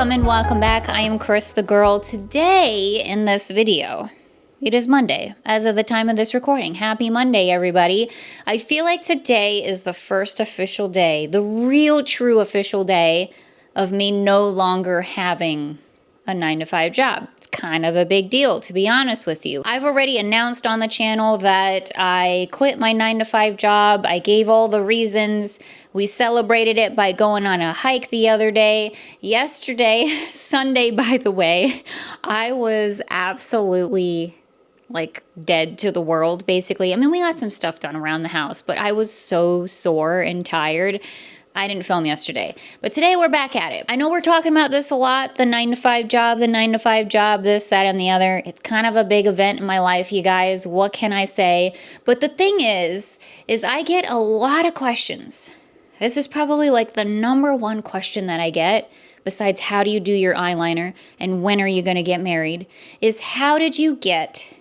Welcome and welcome back. I am Cris the Girl. Today in this video, it is Monday as of the time of this recording. Happy Monday, everybody. I feel like today is the first official day, the real true official day of me no longer having a 9-to-5 job. It's kind of a big deal, to be honest with you. I've already announced on the channel that I quit my 9-to-5 job. I gave all the reasons. We celebrated it by going on a hike the other day. Yesterday, Sunday, by the way, I was absolutely like dead to the world, basically. I mean, we got some stuff done around the house, but I was so sore and tired. I didn't film yesterday, but today we're back at it. I know we're talking about this a lot, the 9-to-5 job, the 9-to-5 job, this, that, and the other. It's kind of a big event in my life, you guys. What can I say? But the thing is I get a lot of questions. This is probably like the #1 question that I get, besides how do you do your eyeliner and when are you gonna get married, is how did you get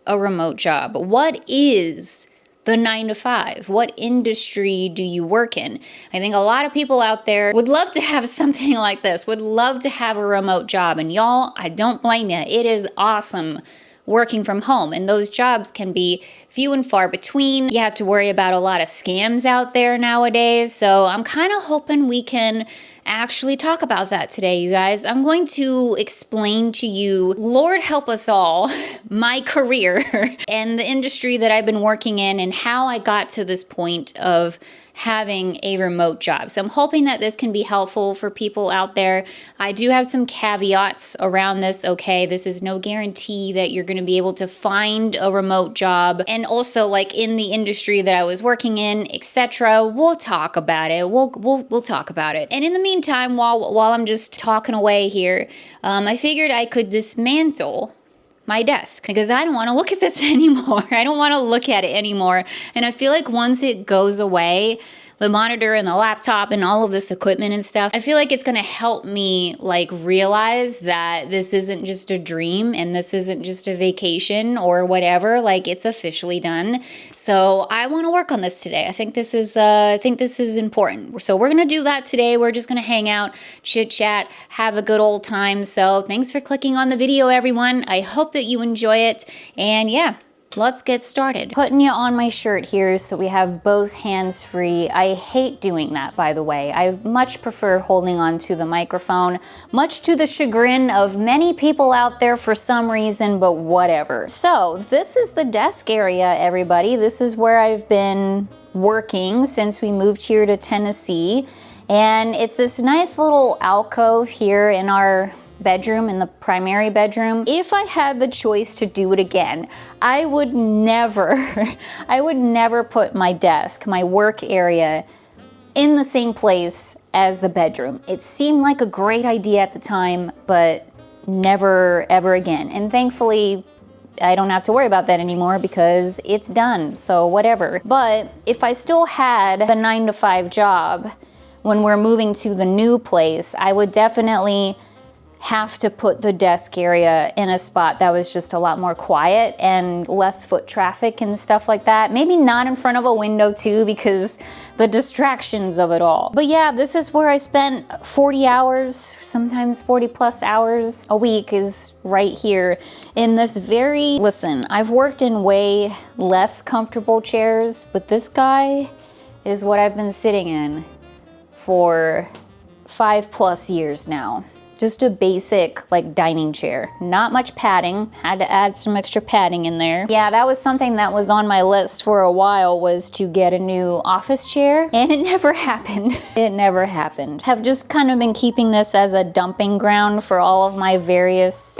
a remote job? What is the 9-to-5? What industry do you work in? I think a lot of people out there would love to have something like this, would love to have a remote job. And y'all, I don't blame you. It is awesome working from home. And those jobs can be few and far between. You have to worry about a lot of scams out there nowadays. So I'm kind of hoping we can actually talk about that today, you guys. I'm going to explain to you, Lord help us all, my career and the industry that I've been working in and how I got to this point of having a remote job. So I'm hoping that this can be helpful for people out there. I do have some caveats around this, okay? This is no guarantee that you're gonna be able to find a remote job. And also like in the industry that I was working in, etc. We'll talk about it. We'll talk about it. And in the meantime, while I'm just talking away here, I figured I could dismantle my desk because I don't want to look at this anymore. I don't want to look at it anymore. And I feel like once it goes away, the monitor and the laptop and all of this equipment and stuff, I feel like it's going to help me like realize that this isn't just a dream and this isn't just a vacation or whatever. Like it's officially done. So I want to work on this today. I think this is important. So we're going to do that today. We're just going to hang out, chit chat, have a good old time. So thanks for clicking on the video, everyone. I hope that you enjoy it. And yeah, let's get started. Putting you on my shirt here so we have both hands free. I hate doing that, by the way. I much prefer holding on to the microphone, much to the chagrin of many people out there for some reason, but whatever. So this is the desk area, everybody. This is where I've been working since we moved here to Tennessee. And it's this nice little alcove here in our bedroom, in the primary bedroom. If I had the choice to do it again, I would never put my desk, my work area, in the same place as the bedroom. It seemed like a great idea at the time, but never ever again. And thankfully, I don't have to worry about that anymore because it's done, so whatever. But if I still had the 9-to-5 job when we're moving to the new place, I would definitely have to put the desk area in a spot that was just a lot more quiet and less foot traffic and stuff like that. Maybe not in front of a window too, because the distractions of it all. But yeah, this is where I spent 40 hours, sometimes 40 plus hours a week, is right here in this listen, I've worked in way less comfortable chairs, but this guy is what I've been sitting in for 5+ years now. Just a basic like dining chair, not much padding. Had to add some extra padding in there. Yeah, that was something that was on my list for a while, was to get a new office chair, and it never happened. It never happened. Have just kind of been keeping this as a dumping ground for all of my various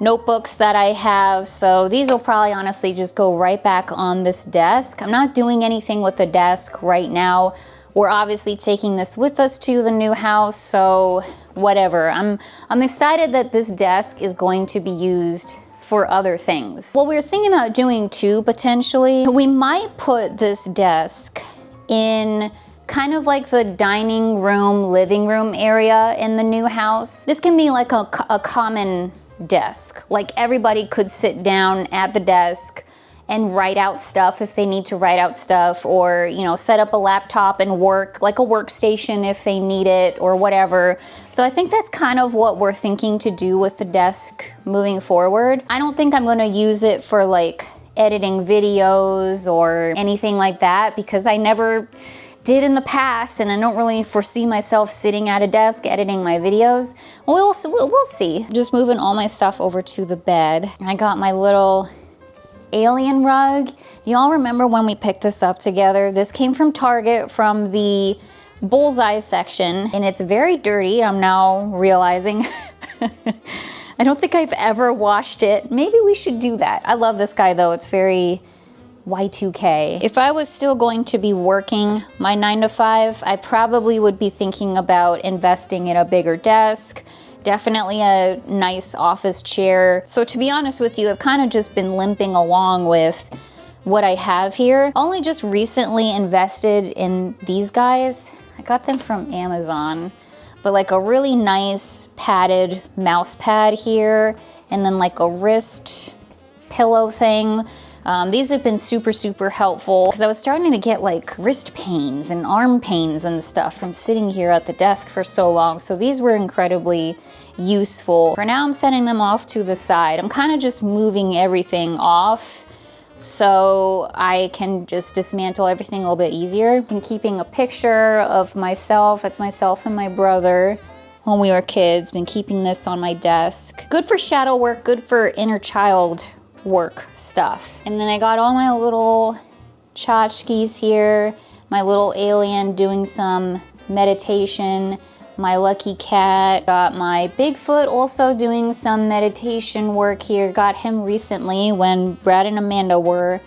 notebooks that I have. So these will probably honestly just go right back on this desk. I'm not doing anything with the desk right now. We're obviously taking this with us to the new house, so whatever. I'm excited that this desk is going to be used for other things. What we're thinking about doing too, potentially, we might put this desk in kind of like the dining room, living room area in the new house. This can be like a common desk. Like everybody could sit down at the desk and write out stuff if they need to write out stuff, or, you know, set up a laptop and work, like a workstation if they need it or whatever. So I think that's kind of what we're thinking to do with the desk moving forward. I don't think I'm going to use it for like editing videos or anything like that, because I never did in the past, and I don't really foresee myself sitting at a desk editing my videos. We'll see. Just moving all my stuff over to the bed. I got my little alien rug. Y'all remember when we picked this up together? This came from Target, from the bullseye section, and it's very dirty, I'm now realizing. I don't think I've ever washed it. Maybe we should do that. I love this guy though, it's very Y2K. If I was still going to be working my 9 to 5, I probably would be thinking about investing in a bigger desk, definitely a nice office chair. So to be honest with you, I've kind of just been limping along with what I have here. Only just recently invested in these guys. I got them from Amazon, but like a really nice padded mouse pad here, and then like a wrist pillow thing. These have been super, super helpful, because I was starting to get like wrist pains and arm pains and stuff from sitting here at the desk for so long. So these were incredibly useful. For now, I'm setting them off to the side. I'm kind of just moving everything off so I can just dismantle everything a little bit easier. I'm keeping a picture of myself. It's myself and my brother when we were kids. Been keeping this on my desk. Good for shadow work, good for inner child work stuff. And then I got all my little tchotchkes here, my little alien doing some meditation, my lucky cat, got my Bigfoot also doing some meditation work here. Got him recently when Brad and Amanda were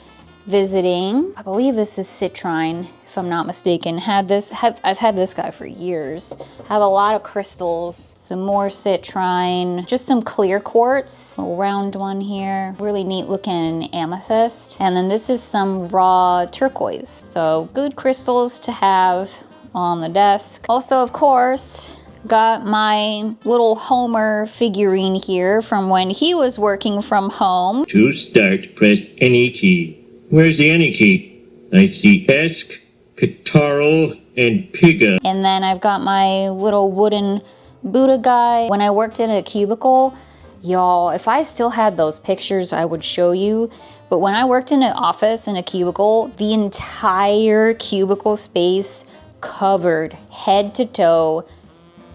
visiting. I believe this is citrine, if I'm not mistaken. I've had this guy for years. Have a lot of crystals, some more citrine, just some clear quartz, a round one here, really neat looking amethyst. And then this is some raw turquoise. So good crystals to have on the desk. Also, of course, got my little Homer figurine here from when he was working from home. To start, press any key. Where's the any key? I see Esk, Catarl, and Piga. And then I've got my little wooden Buddha guy. When I worked in a cubicle, y'all, if I still had those pictures, I would show you. But when I worked in an office, in a cubicle, the entire cubicle space covered head to toe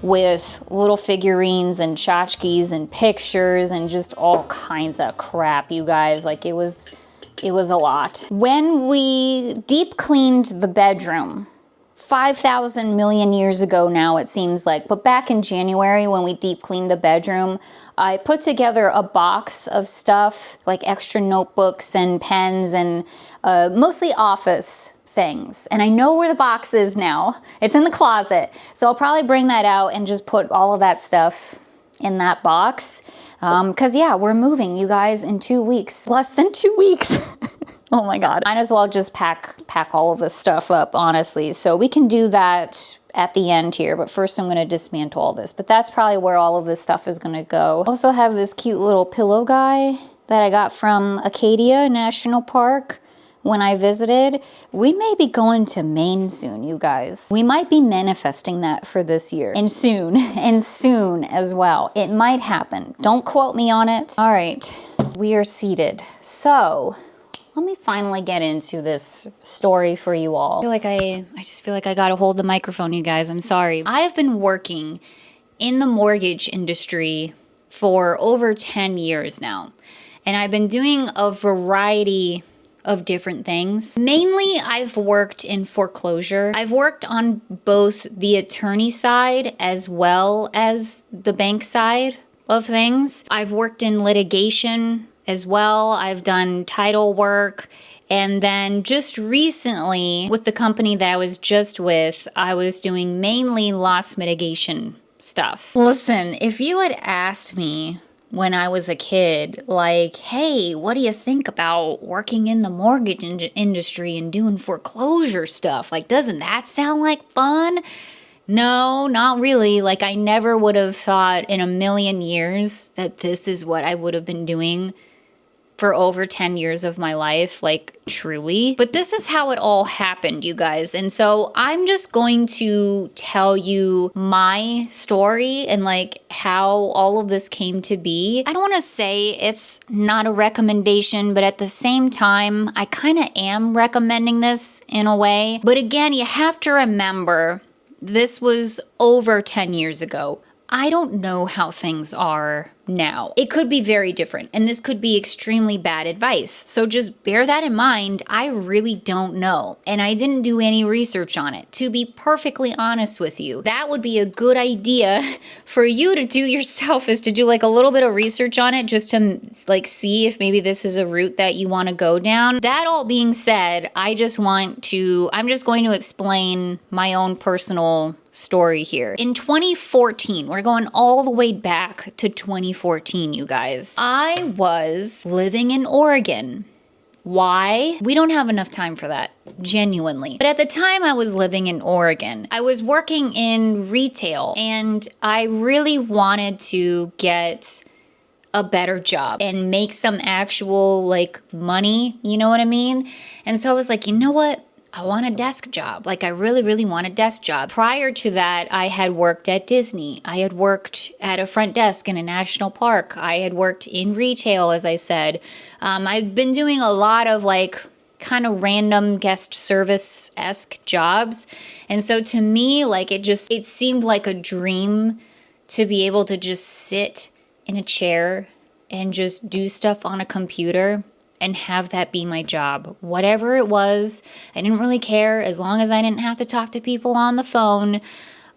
with little figurines and tchotchkes and pictures and just all kinds of crap, you guys. Like, it was a lot. When we deep cleaned the bedroom, 5,000 million years ago now it seems like, but back in January when we deep cleaned the bedroom, I put together a box of stuff, like extra notebooks and pens and mostly office things. And I know where the box is now. It's in the closet. So I'll probably bring that out and just put all of that stuff in that box. Cause yeah, we're moving, you guys, in 2 weeks, less than 2 weeks. Oh my God. Might as well just pack all of this stuff up, honestly. So we can do that at the end here, but first I'm gonna dismantle all this. But that's probably where all of this stuff is gonna go. Also have this cute little pillow guy that I got from Acadia National Park when I visited. We may be going to Maine soon, you guys. We might be manifesting that for this year. And soon as well. It might happen. Don't quote me on it. All right, we are seated. So let me finally get into this story for you all. I just feel like I gotta hold the microphone, you guys. I'm sorry. I have been working in the mortgage industry for over 10 years now. And I've been doing a variety of different things. Mainly, I've worked in foreclosure. I've worked on both the attorney side as well as the bank side of things. I've worked in litigation as well. I've done title work. And then just recently, with the company that I was just with, I was doing mainly loss mitigation stuff. Listen, if you had asked me when I was a kid, like, hey, what do you think about working in the mortgage industry and doing foreclosure stuff? Like, doesn't that sound like fun? No, not really. Like, I never would have thought in a million years that this is what I would have been doing for over 10 years of my life, like truly. But this is how it all happened, you guys. And so I'm just going to tell you my story and like how all of this came to be. I don't want to say it's not a recommendation, but at the same time, I kind of am recommending this in a way. But again, you have to remember, this was over 10 years ago. I don't know how things are now. It could be very different, and this could be extremely bad advice. So just bear that in mind. I really don't know, and I didn't do any research on it. To be perfectly honest with you, that would be a good idea for you to do yourself, is to do like a little bit of research on it, just to like see if maybe this is a route that you want to go down. That all being said, I'm just going to explain my own personal story here. In 2014, we're going all the way back to 2014, you guys. I was living in Oregon. Why? We don't have enough time for that, genuinely. But at the time I was living in Oregon, I was working in retail, and I really wanted to get a better job and make some actual like money, you know what I mean? And so I was like, you know what? I want a desk job. Like I really, really want a desk job. Prior to that, I had worked at Disney. I had worked at a front desk in a national park. I had worked in retail, as I said. I've been doing a lot of like kind of random guest service-esque jobs. And so to me, like it seemed like a dream to be able to just sit in a chair and just do stuff on a computer and have that be my job. Whatever it was, I didn't really care as long as I didn't have to talk to people on the phone.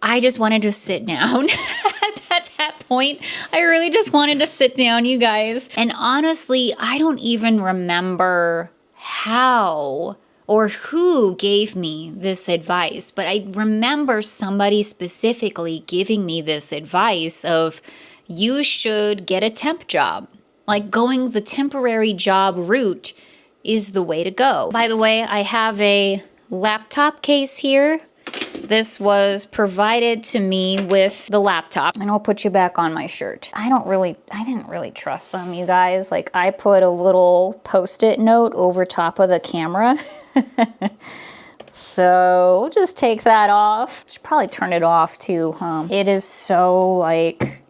I just wanted to sit down. At that point, I really just wanted to sit down, you guys. And honestly, I don't even remember how or who gave me this advice, but I remember somebody specifically giving me this advice of, you should get a temp job. Like going the temporary job route is the way to go. By the way, I have a laptop case here. This was provided to me with the laptop. And I'll put you back on my shirt. I didn't really trust them, you guys. Like I put a little Post-it note over top of the camera. So we'll just take that off. Should probably turn it off too, huh? It is so like,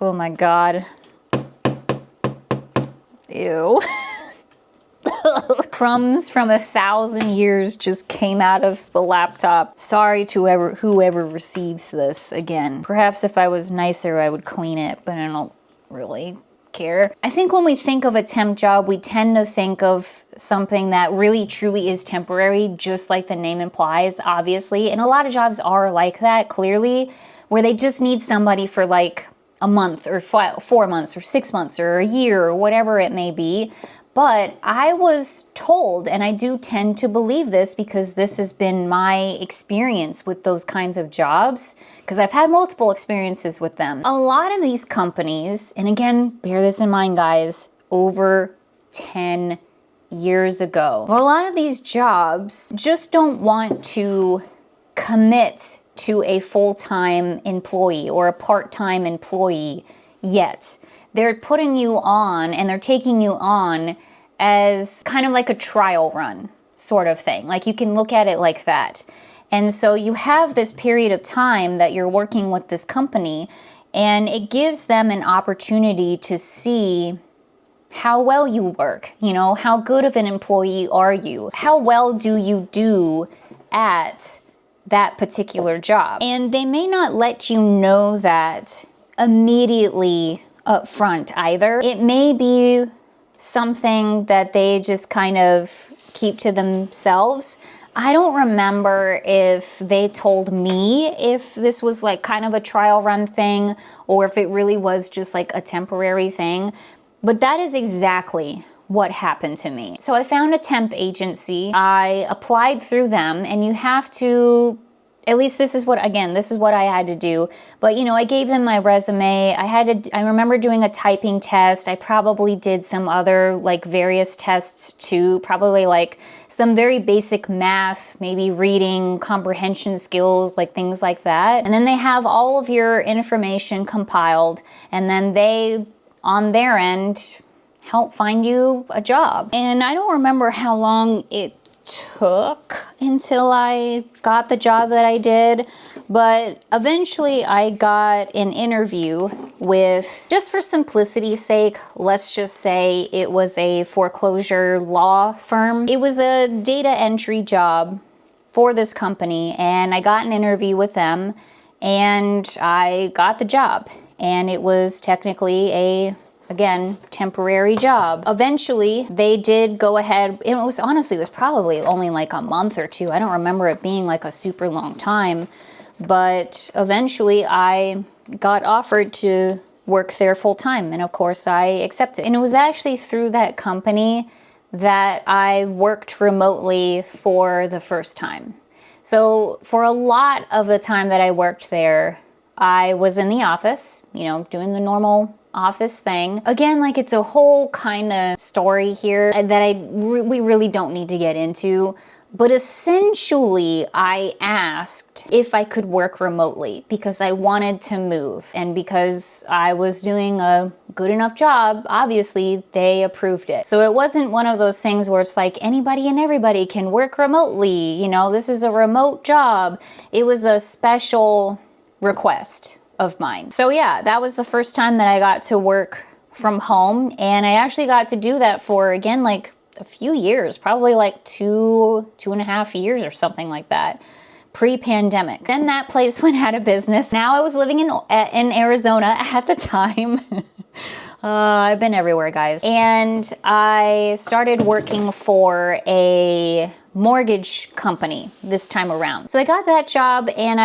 oh my God. Ew. Crumbs from 1,000 years just came out of the laptop. Sorry to whoever receives this again. Perhaps if I was nicer, I would clean it, but I don't really care. I think when we think of a temp job, we tend to think of something that really truly is temporary, just like the name implies, obviously. And a lot of jobs are like that, clearly, where they just need somebody for like a month or 4 months or 6 months or a year or whatever it may be. But I was told, and I do tend to believe this because this has been my experience with those kinds of jobs, because I've had multiple experiences with them. A lot of these companies, and again, bear this in mind, guys, over 10 years ago, a lot of these jobs just don't want to commit to a full-time employee or a part-time employee yet. They're putting you on and they're taking you on as kind of like a trial run sort of thing. Like you can look at it like that. And so you have this period of time that you're working with this company, and it gives them an opportunity to see how well you work. You know, how good of an employee are you? How well do you do at that particular job? And they may not let you know that immediately up front either. It may be something that they just kind of keep to themselves. I don't remember if they told me if this was like kind of a trial run thing or if it really was just like a temporary thing, but that is exactly what happened to me. So I found a temp agency. I applied through them, and you have to, at least this is what I had to do. But you know, I gave them my resume. I remember doing a typing test. I probably did some other like various tests too, probably like some very basic math, maybe reading, comprehension skills, like things like that. And then they have all of your information compiled, and then they, on their end, help find you a job. And I don't remember how long it took until I got the job that I did, but eventually I got an interview with, just for simplicity's sake, let's just say it was a foreclosure law firm. It was a data entry job for this company, and I got an interview with them and I got the job. And it was technically a, again, temporary job. Eventually, they did go ahead. It was honestly, it was probably only like a month or two. I don't remember it being like a super long time. But eventually, I got offered to work there full time. And of course, I accepted. And it was actually through that company that I worked remotely for the first time. So for a lot of the time that I worked there, I was in the office, you know, doing the normal office thing. Again, like, it's a whole kind of story here that we really don't need to get into. But essentially, I asked if I could work remotely because I wanted to move. And because I was doing a good enough job, obviously, they approved it. So it wasn't one of those things where it's like anybody and everybody can work remotely. You know, this is a remote job. It was a special request of mine. So yeah, that was the first time that I got to work from home. And I actually got to do that for, again, like a few years, probably like two and a half years or something like that, pre-pandemic. Then that place went out of business. Now I was living in Arizona at the time. I've been everywhere, guys. And I started working for a mortgage company this time around. So I got that job, and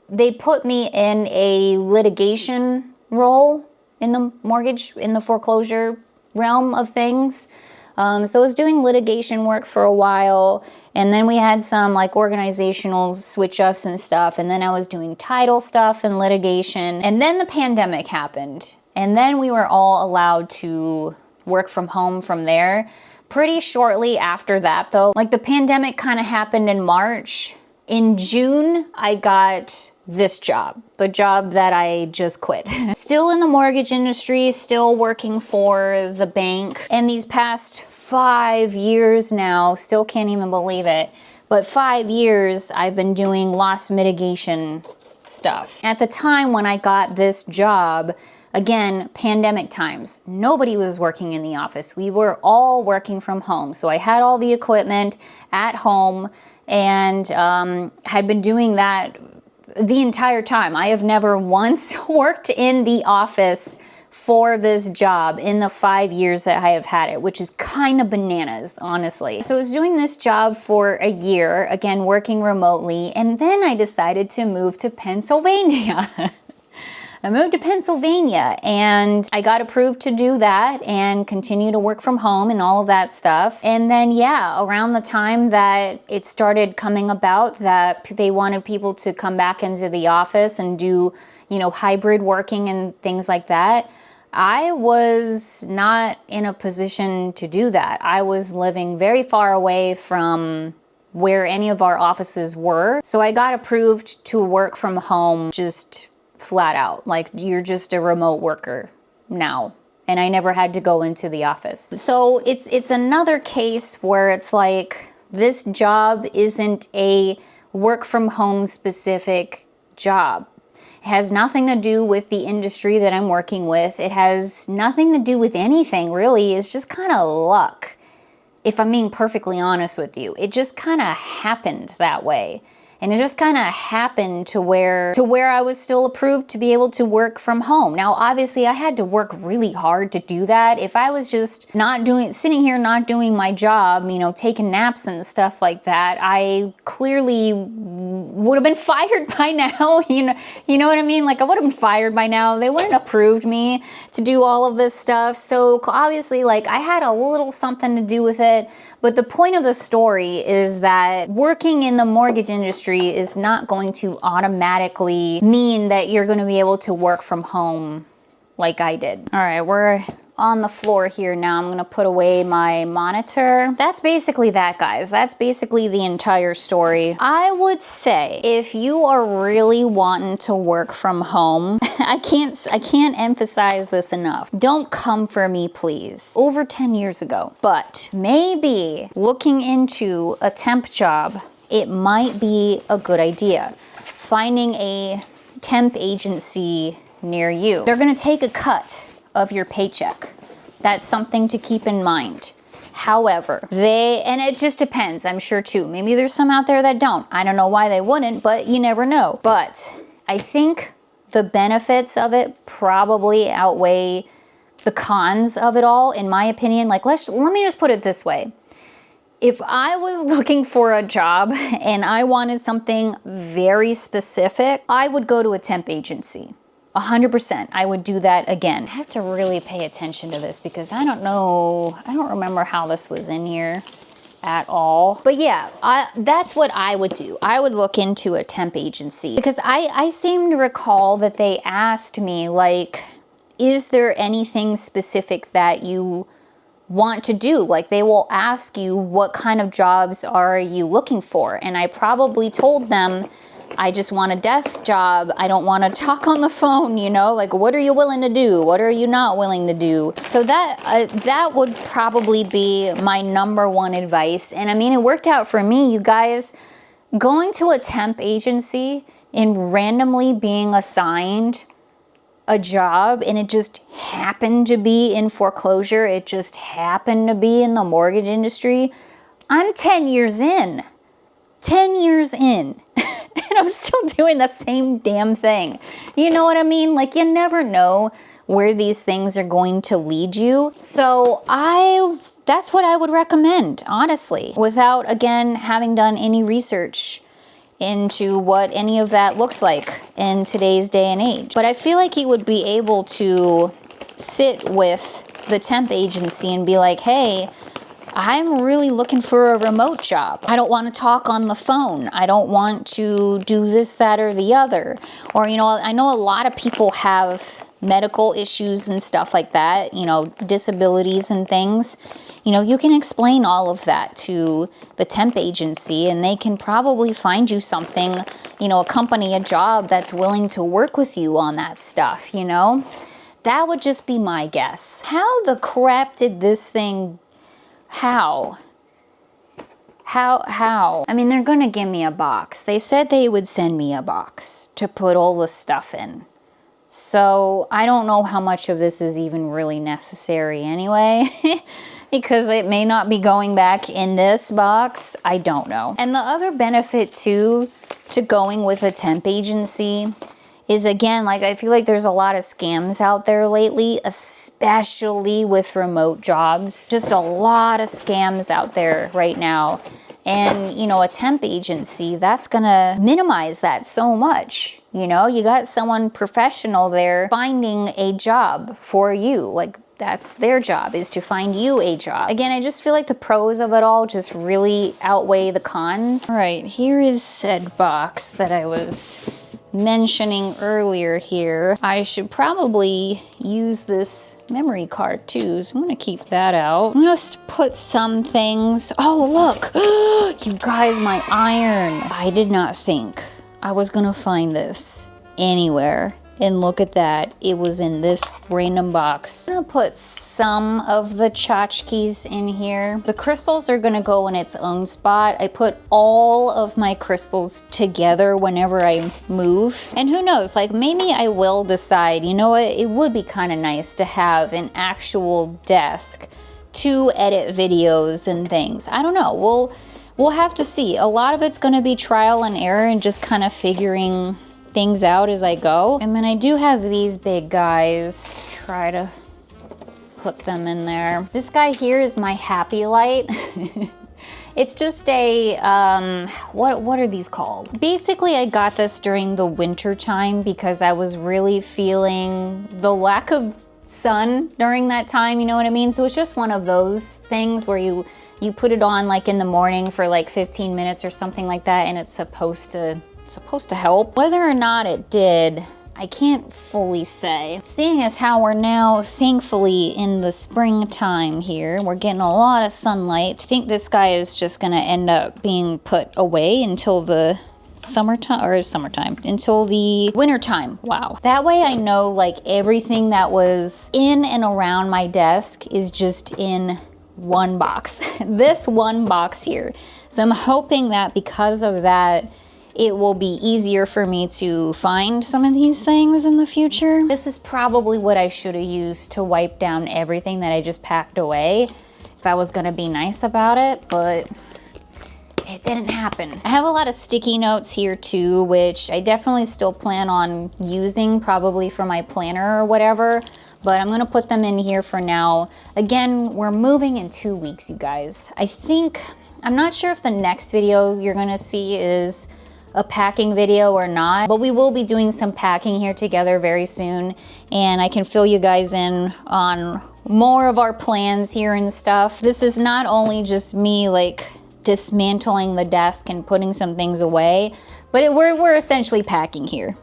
they put me in a litigation role in the foreclosure realm of things. So I was doing litigation work for a while, and then we had some like organizational switch ups and stuff, and then I was doing title stuff and litigation, and then the pandemic happened, and then we were all allowed to work from home from there. Pretty shortly after that, though, like the pandemic kind of happened in March. In June, I got this job, the job that I just quit. Still in the mortgage industry, still working for the bank. And these past 5 years now, still can't even believe it, but 5 years I've been doing loss mitigation stuff. At the time when I got this job, again, pandemic times, nobody was working in the office. We were all working from home. So I had all the equipment at home and had been doing that the entire time. I have never once worked in the office for this job in the 5 years that I have had it, which is kind of bananas, honestly. So I was doing this job for a year, again, working remotely, and then I decided to move to Pennsylvania. I moved to Pennsylvania and I got approved to do that and continue to work from home and all of that stuff. And then, yeah, around the time that it started coming about that they wanted people to come back into the office and do, you know, hybrid working and things like that, I was not in a position to do that. I was living very far away from where any of our offices were. So I got approved to work from home just flat out. Like, you're just a remote worker now. And I never had to go into the office. So it's another case where it's like, this job isn't a work from home specific job. It has nothing to do with the industry that I'm working with. It has nothing to do with anything, really. It's just kind of luck. If I'm being perfectly honest with you, it just kind of happened that way. And it just kind of happened to where I was still approved to be able to work from home. Now, obviously, I had to work really hard to do that. If I was just sitting here not doing my job, you know, taking naps and stuff like that, I clearly would have been fired by now. You know what I mean? Like, I would have been fired by now. They wouldn't have approved me to do all of this stuff. So obviously, like, I had a little something to do with it. But the point of the story is that working in the mortgage industry is not going to automatically mean that you're going to be able to work from home like I did. All right, we're on the floor here now. I'm gonna put away my monitor. That's basically that, guys. That's basically the entire story. I would say if you are really wanting to work from home, I can't emphasize this enough. Don't come for me, please. Over 10 years ago. But maybe looking into a temp job, it might be a good idea. Finding a temp agency near you. They're gonna take a cut of your paycheck. That's something to keep in mind. However, and it just depends, I'm sure too. Maybe there's some out there that don't. I don't know why they wouldn't, but you never know. But I think the benefits of it probably outweigh the cons of it all, in my opinion. Like, let me just put it this way. If I was looking for a job and I wanted something very specific, I would go to a temp agency. 100%, I would do that again. I have to really pay attention to this because I don't remember how this was in here at all. But yeah, that's what I would do. I would look into a temp agency because I seem to recall that they asked me, like, is there anything specific that you want to do? Like, they will ask you, what kind of jobs are you looking for? And I probably told them, I just want a desk job. I don't want to talk on the phone, you know? Like, what are you willing to do? What are you not willing to do? So that would probably be my number one advice. And I mean, it worked out for me, you guys. Going to a temp agency and randomly being assigned a job, and it just happened to be in foreclosure. It just happened to be in the mortgage industry. I'm 10 years in. 10 years in. And I'm still doing the same damn thing. You know what I mean? Like, you never know where these things are going to lead you. So that's what I would recommend, honestly, without, again, having done any research into what any of that looks like in today's day and age. But I feel like you would be able to sit with the temp agency and be like, hey, I'm really looking for a remote job. I don't want to talk on the phone. I don't want to do this, that, or the other. Or, you know, I know a lot of people have medical issues and stuff like that, you know, disabilities and things. You know, you can explain all of that to the temp agency and they can probably find you something, you know, a company, a job that's willing to work with you on that stuff, you know? That would just be my guess. How the crap did this thing... How? I mean, they're gonna give me a box. They said they would send me a box to put all the stuff in. So I don't know how much of this is even really necessary anyway, because it may not be going back in this box. I don't know. And the other benefit too to going with a temp agency is, again, like, I feel like there's a lot of scams out there lately, especially with remote jobs. Just a lot of scams out there right now. And, you know, a temp agency, that's gonna minimize that so much. You know, you got someone professional there finding a job for you. Like, that's their job, is to find you a job. Again, I just feel like the pros of it all just really outweigh the cons. All right, here is said box that I was mentioning earlier here. I should probably use this memory card too, so I'm gonna keep that out. I'm gonna put some things. Oh, look! You guys, my iron. I did not think I was gonna find this anywhere. And look at that, it was in this random box. I'm gonna put some of the tchotchkes in here. The crystals are gonna go in its own spot. I put all of my crystals together whenever I move. And who knows, like, maybe I will decide, you know what, it would be kind of nice to have an actual desk to edit videos and things. I don't know, we'll have to see. A lot of it's gonna be trial and error and just kind of figuring things out as I go. And then I do have these big guys. Try to put them in there. This guy here is my happy light. It's just a, what are these called? Basically, I got this during the winter time because I was really feeling the lack of sun during that time, you know what I mean? So it's just one of those things where you put it on like in the morning for like 15 minutes or something like that, and it's supposed to help. Whether or not it did, I can't fully say. Seeing as how we're now thankfully in the springtime here, we're getting a lot of sunlight. I think this guy is just gonna end up being put away until the summertime, until the wintertime. Wow. That way I know like everything that was in and around my desk is just in one box. This one box here. So I'm hoping that because of that, it will be easier for me to find some of these things in the future. This is probably what I should have used to wipe down everything that I just packed away if I was gonna be nice about it, but it didn't happen. I have a lot of sticky notes here too, which I definitely still plan on using probably for my planner or whatever, but I'm gonna put them in here for now. Again, we're moving in 2 weeks, you guys. I'm not sure if the next video you're gonna see is a packing video or not, but we will be doing some packing here together very soon, and I can fill you guys in on more of our plans here and stuff. This is not only just me like dismantling the desk and putting some things away, but we're essentially packing here.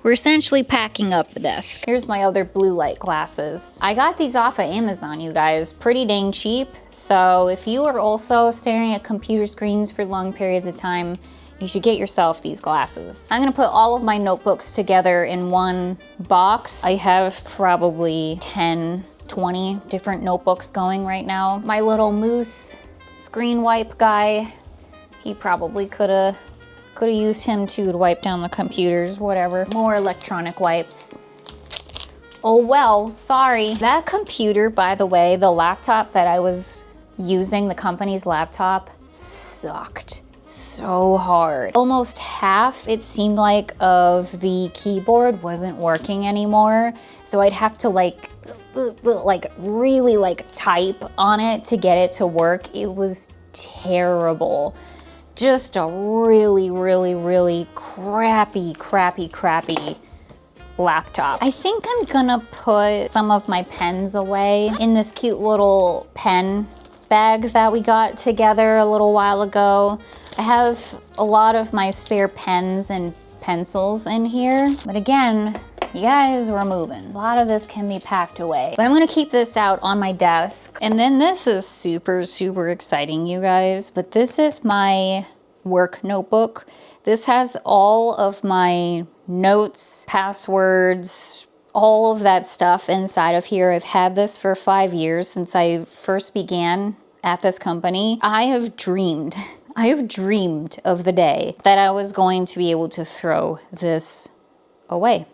We're essentially packing up the desk. Here's my other blue light glasses. I got these off of Amazon, you guys, pretty dang cheap. So if you are also staring at computer screens for long periods of time, you should get yourself these glasses. I'm gonna put all of my notebooks together in one box. I have probably 10, 20 different notebooks going right now. My little moose screen wipe guy, he probably could have used him too to wipe down the computers, whatever. More electronic wipes. Oh well, sorry. That computer, by the way, the laptop that I was using, the company's laptop, sucked so hard. Almost half, it seemed like, of the keyboard wasn't working anymore. So I'd have to like really like type on it to get it to work. It was terrible. Just a really crappy laptop. I think I'm gonna put some of my pens away in this cute little pen bag that we got together a little while ago. I have a lot of my spare pens and pencils in here, but again, you guys, we're moving. A lot of this can be packed away, but I'm gonna keep this out on my desk. And then this is super exciting, you guys, but this is my work notebook. This has all of my notes, passwords, all of that stuff inside of here. I've had this for 5 years since I first began at this company. I have dreamed of the day that I was going to be able to throw this away,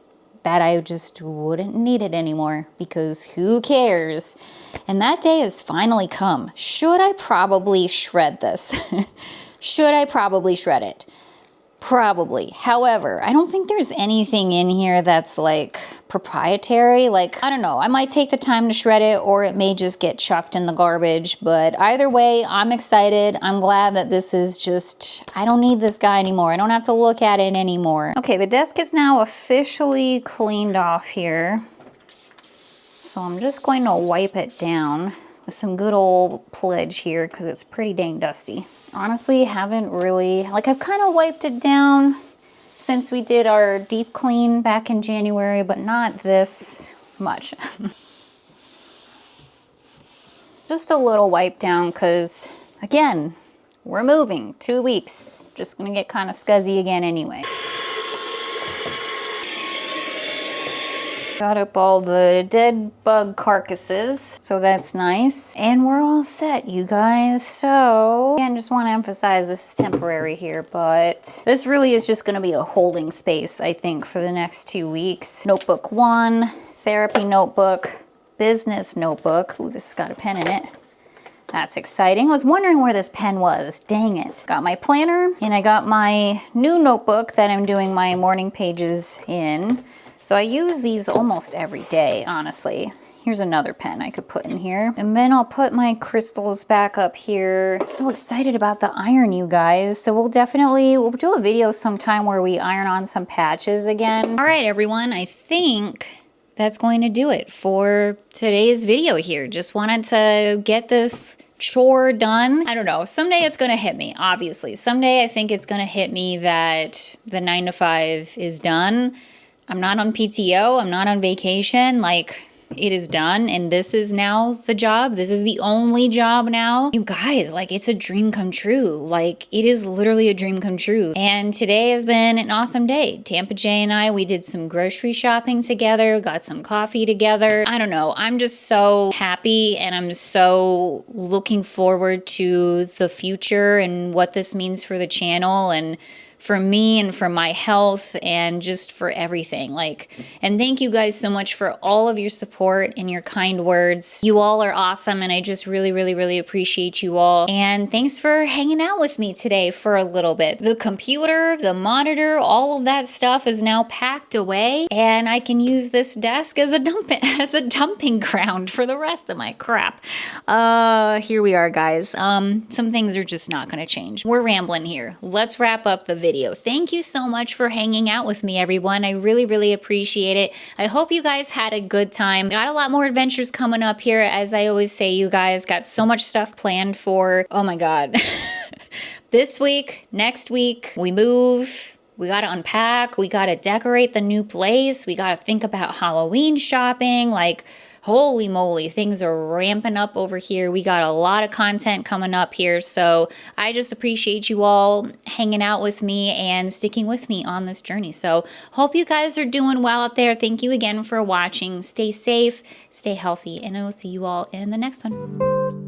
that I just wouldn't need it anymore, because who cares? And that day has finally come. Should I probably shred this? Should I probably shred it? Probably. However, I don't think there's anything in here that's like proprietary. Like, I don't know, I might take the time to shred it, or it may just get chucked in the garbage. But either way, I'm excited. I'm glad that this is just, I don't need this guy anymore. I don't have to look at it anymore. Okay, the desk is now officially cleaned off here. So I'm just going to wipe it down with some good old Pledge here, because it's pretty dang dusty. Honestly, haven't really, like, I've kind of wiped it down since we did our deep clean back in January, but not this much. Just a little wipe down, because again, we're moving 2 weeks. Just gonna get kind of scuzzy again anyway. Got up all the dead bug carcasses, so that's nice. And we're all set, you guys. So, again, just want to emphasize this is temporary here, but this really is just going to be a holding space, I think, for the next 2 weeks. Notebook 1, therapy notebook, business notebook. Ooh, this has got a pen in it. That's exciting. I was wondering where this pen was. Dang it. Got my planner, and I got my new notebook that I'm doing my morning pages in. So I use these almost every day, honestly. Here's another pen I could put in here. And then I'll put my crystals back up here. I'm so excited about the iron, you guys. So we'll do a video sometime where we iron on some patches again. All right, everyone, I think that's going to do it for today's video here. Just wanted to get this chore done. I don't know, someday it's gonna hit me, obviously. Someday I think it's gonna hit me that the 9 to 5 is done. I'm not on PTO. I'm not on vacation. Like, it is done, and this is now the job. This is the only job now. You guys, like, it's a dream come true. Like, it is literally a dream come true. And today has been an awesome day. Tampa J and I, we did some grocery shopping together, got some coffee together. I don't know. I'm just so happy, and I'm so looking forward to the future and what this means for the channel and for me and for my health and just for everything. Like, and thank you guys so much for all of your support and your kind words. You all are awesome, and I just really, really, really appreciate you all. And thanks for hanging out with me today for a little bit. The computer, the monitor, all of that stuff is now packed away, and I can use this desk as a dumping ground for the rest of my crap. Here we are, guys. Some things are just not gonna change. We're rambling here. Let's wrap up the video. Thank you so much for hanging out with me, everyone. I really, really appreciate it. I hope you guys had a good time. Got a lot more adventures coming up here. As I always say, you guys got so much stuff planned for, oh my God. This week, next week, we move. We got to unpack. We got to decorate the new place. We got to think about Halloween shopping. Like, holy moly, things are ramping up over here. We got a lot of content coming up here. So I just appreciate you all hanging out with me and sticking with me on this journey. So hope you guys are doing well out there. Thank you again for watching. Stay safe, stay healthy, and I will see you all in the next one.